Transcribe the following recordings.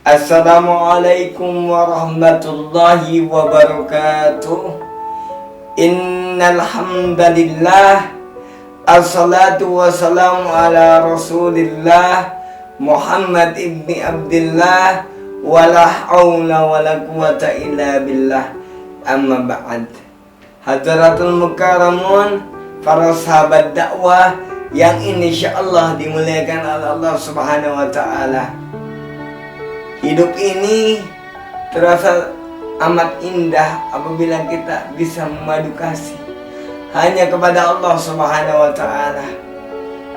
Assalamualaikum warahmatullahi wabarakatuh. Innal hamdalillah, assalatu wassalamu ala Rasulillah Muhammad ibni Abdillah, wala haula wala quwata illa billah. Amma ba'd. Hadratul mukarramun, para sahabat dakwah yang insyaallah dimuliakan oleh Allah Subhanahu wa taala. Hidup ini terasa amat indah apabila kita bisa memadu kasih hanya kepada Allah Subhanahu wa taala.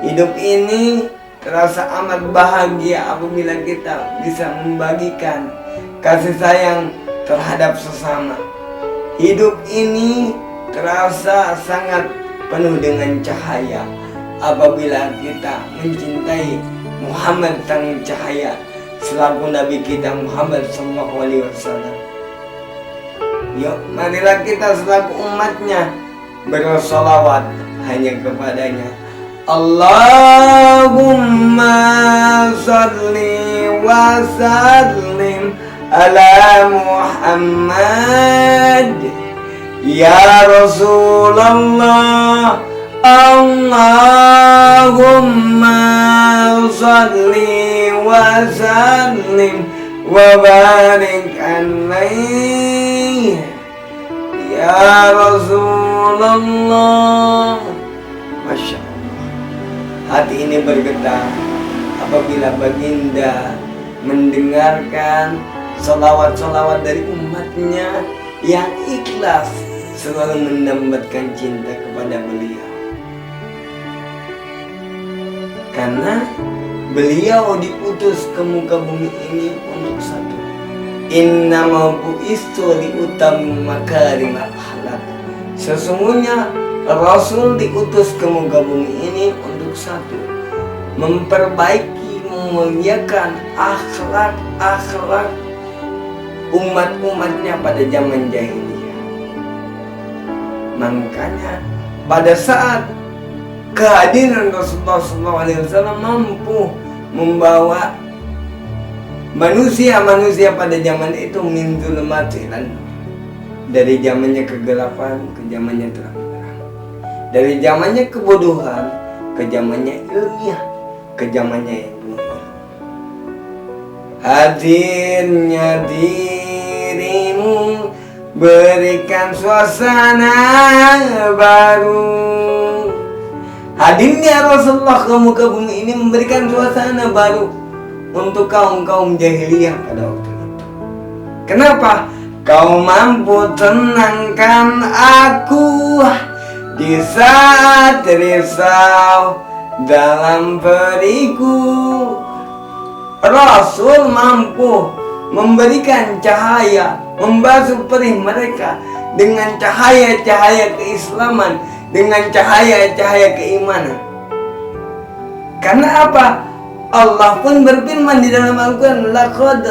Hidup ini terasa amat bahagia apabila kita bisa membagikan kasih sayang terhadap sesama. Hidup ini terasa sangat penuh dengan cahaya apabila kita mencintai Muhammad sang cahaya selaku Nabi kita Muhammad sallallahu alaihi wasallam. Yuk, marilah kita selaku umatnya bersolawat hanya kepadanya. Allahumma salli wa sallim ala Muhammad ya Rasulullah. Allahumma salli wa sallim wa barik alaihi ya Rasulullah. Masya Allah, hati ini bergetar apabila baginda mendengarkan salawat-salawat dari umatnya yang ikhlas selalu mendambakan cinta kepada beliau. Karena beliau diutus ke muka bumi ini untuk satu. Innama bu'istu liutam makarimal akhlak. Sesungguhnya Rasul diutus ke muka bumi ini untuk satu, memperbaiki, memuliakan akhlak umat-umatnya pada zaman jahiliyah. Makanya pada saat kehadiran Rasulullah SAW mampu membawa manusia pada zaman itu min zulmatil, dari zamannya kegelapan ke zamannya terang, dari zamannya kebodohan ke zamannya ilmiah, ke zamannya yang mulia. Hadirnya dirimu berikan suasana baru. Hadirnya Rasulullah ke muka bumi ini memberikan suasana baru untuk kaum-kaum jahiliyah pada waktu itu. Kenapa? Kau mampu tenangkan aku di saat risau dalam periku. Rasul mampu memberikan cahaya, membasuh perih mereka dengan cahaya-cahaya keislaman, dengan cahaya-cahaya keimanan. Karena apa? Allah pun berfirman di dalam Al-Quran, laqad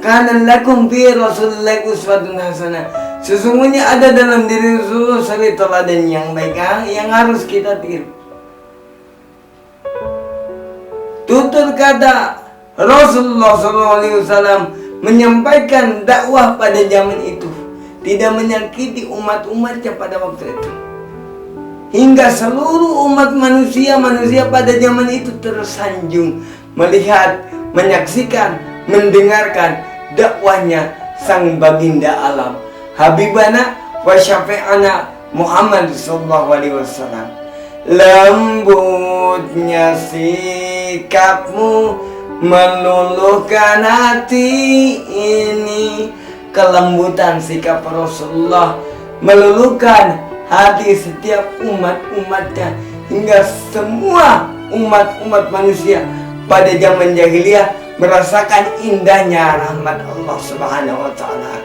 kana lakum fi Rasulillahi uswatun hasanah. Sesungguhnya ada dalam diri Rasulullah suri teladan yang baik yang harus kita tiru. Tutur kata Rasulullah SAW menyampaikan dakwah pada zaman itu tidak menyakiti umat-umatnya pada waktu itu, hingga seluruh umat manusia pada zaman itu tersanjung melihat, menyaksikan, mendengarkan dakwahnya sang baginda alam, Habibana wa syafi'ana Muhammad sallallahu alaihi wasallam. Lembutnya sikapmu meluluhkan hati ini. Kelembutan sikap Rasulullah meluluhkan hati setiap umat-umatnya, hingga semua umat-umat manusia pada zaman jahiliyah merasakan indahnya rahmat Allah Subhanahu wa taala.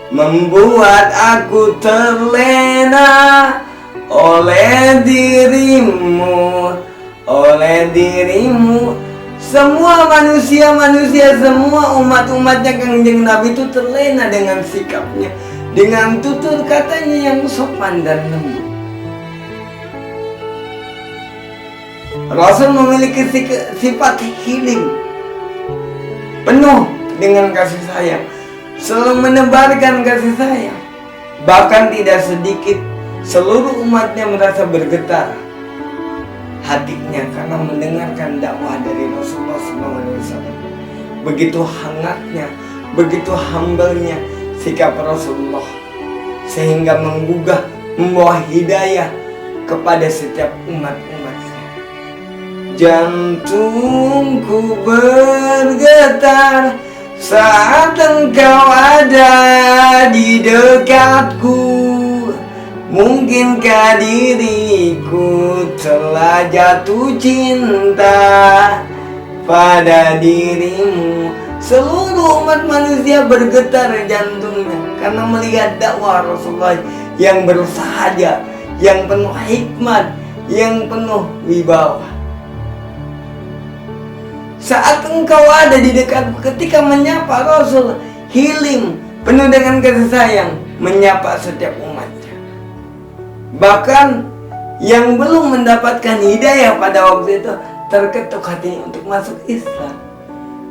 Membuat aku terlena oleh dirimu, Semua manusia, semua umat-umatnya Kangjeng Nabi itu terlena dengan sikapnya, dengan tutur katanya yang sopan dan lembut. Rasul memiliki sifat healing, penuh dengan kasih sayang, selalu menebarkan kasih sayang. Bahkan tidak sedikit seluruh umatnya merasa bergetar hatinya karena mendengarkan dakwah dari Rasulullah SAW. Begitu hangatnya, begitu humble-nya sikap Rasulullah, sehingga menggugah, membawa hidayah kepada setiap umat-umatnya. Jantungku bergetar saat engkau ada di dekatku. Mungkinkah diriku telah jatuh cinta pada dirimu? Seluruh umat manusia bergetar jantungnya karena melihat dakwah Rasulullah yang bersahaja, yang penuh hikmat, yang penuh wibawa. Saat engkau ada di dekatku, ketika menyapa Rasul, hilim, penuh dengan kasih sayang, menyapa setiap umatnya. Bahkan yang belum mendapatkan hidayah pada waktu itu terketuk hatinya untuk masuk Islam.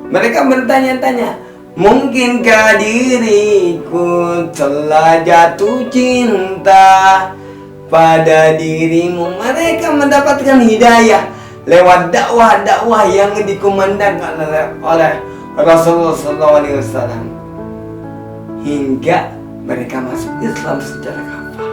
Mereka bertanya-tanya, mungkinkah diriku telah jatuh cinta pada dirimu? Mereka mendapatkan hidayah lewat dakwah-dakwah yang dikumandangkan oleh Rasulullah SAW, hingga mereka masuk Islam secara kafah.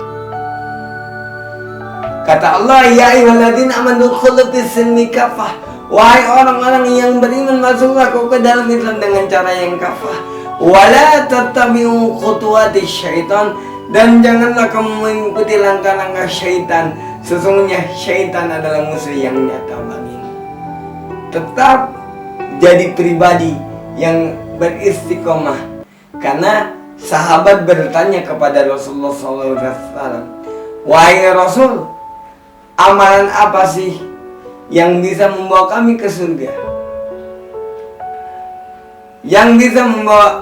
Kata Allah, ya ayyuhalladzina amanu udkhulu fis-silmi kafah. Wahai orang-orang yang beriman, masuklah kau ke dalam Islam dengan cara yang kafah. Wala tattabi'u khutuwatis syaitan, dan janganlah kamu mengikuti langkah-langkah syaitan. Sesungguhnya syaitan adalah musuh yang nyata bagimu. Tetap jadi pribadi yang beristiqomah. Karena sahabat bertanya kepada Rasulullah SAW, wahai Rasul, amalan apa sih yang bisa membawa kami ke surga? Yang bisa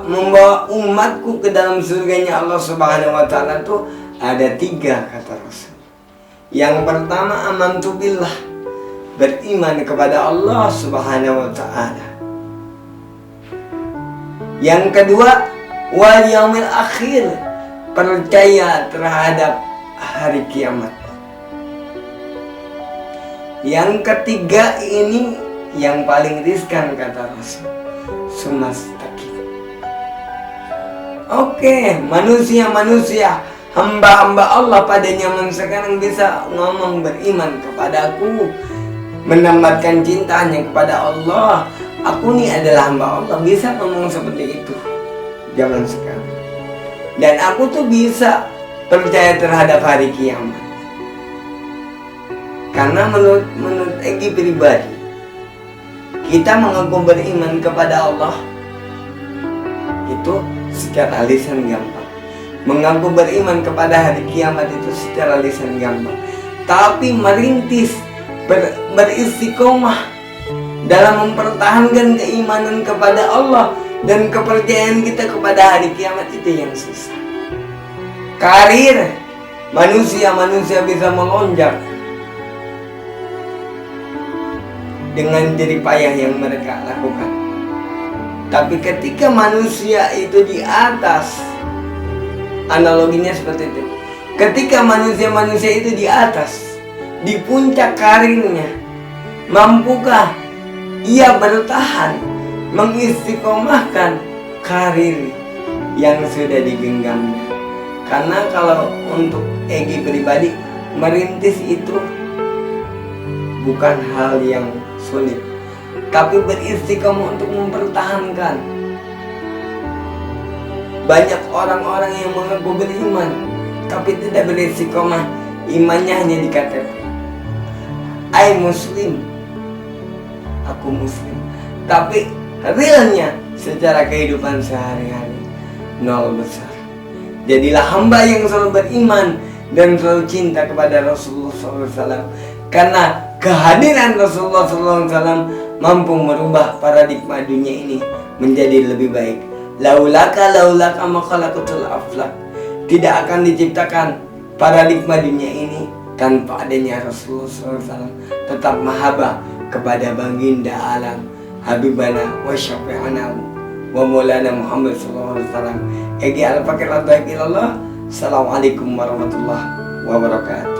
membawa umatku ke dalam surganya Allah Subhanahu wa Ta'ala itu ada 3, kata Rasul. Yang pertama, amantu billah, beriman kepada Allah Subhanahu wa Ta'ala. Yang kedua, wal yaumil akhir, percaya terhadap hari kiamat. Yang ketiga ini yang paling riskan, kata Rasul, sumastaqim. Oke, manusia-manusia, hamba-hamba Allah pada zaman sekarang bisa ngomong beriman kepadaku, menambahkan cintanya kepada Allah. Aku nih adalah hamba Allah, bisa ngomong seperti itu zaman sekarang. Dan aku tuh bisa percaya terhadap hari kiamat. Karena menurut Egi pribadi, kita mengaku beriman kepada Allah itu secara lisan gampang. Mengaku beriman kepada hari kiamat itu secara lisan gampang. Tapi merintis, beristiqomah dalam mempertahankan keimanan kepada Allah dan kepercayaan kita kepada hari kiamat itu yang susah. Karir manusia bisa melonjak dengan jerih payah yang mereka lakukan. Tapi ketika manusia itu di atas, analoginya seperti itu. Ketika manusia itu di atas, di puncak karirnya, mampukah ia bertahan mengistiqomahkan karir yang sudah digenggamnya? Karena kalau untuk Egi pribadi, merintis itu bukan hal yang sulit, tapi beristiqomah untuk mempertahankan. Banyak orang-orang yang mengaku beriman tapi tidak beristiqomah, imannya hanya di KTP. I Muslim, aku Muslim, tapi realnya secara kehidupan sehari-hari nol besar. Jadilah hamba yang selalu beriman dan selalu cinta kepada Rasulullah SAW, karena kehadiran Rasulullah SAW mampu merubah paradigma dunia ini menjadi lebih baik. Laulaka ma khalaqatul aflak. Tidak akan diciptakan paradigma dunia ini tanpa adanya Rasulullah SAW. Tetap mahabbah kepada baginda alam habibana wa syafi'ana wa maulana Muhammad sallallahu alaihi wasallam. Egi al-fakir la ilaha illallah. Assalamualaikum warahmatullahi wabarakatuh.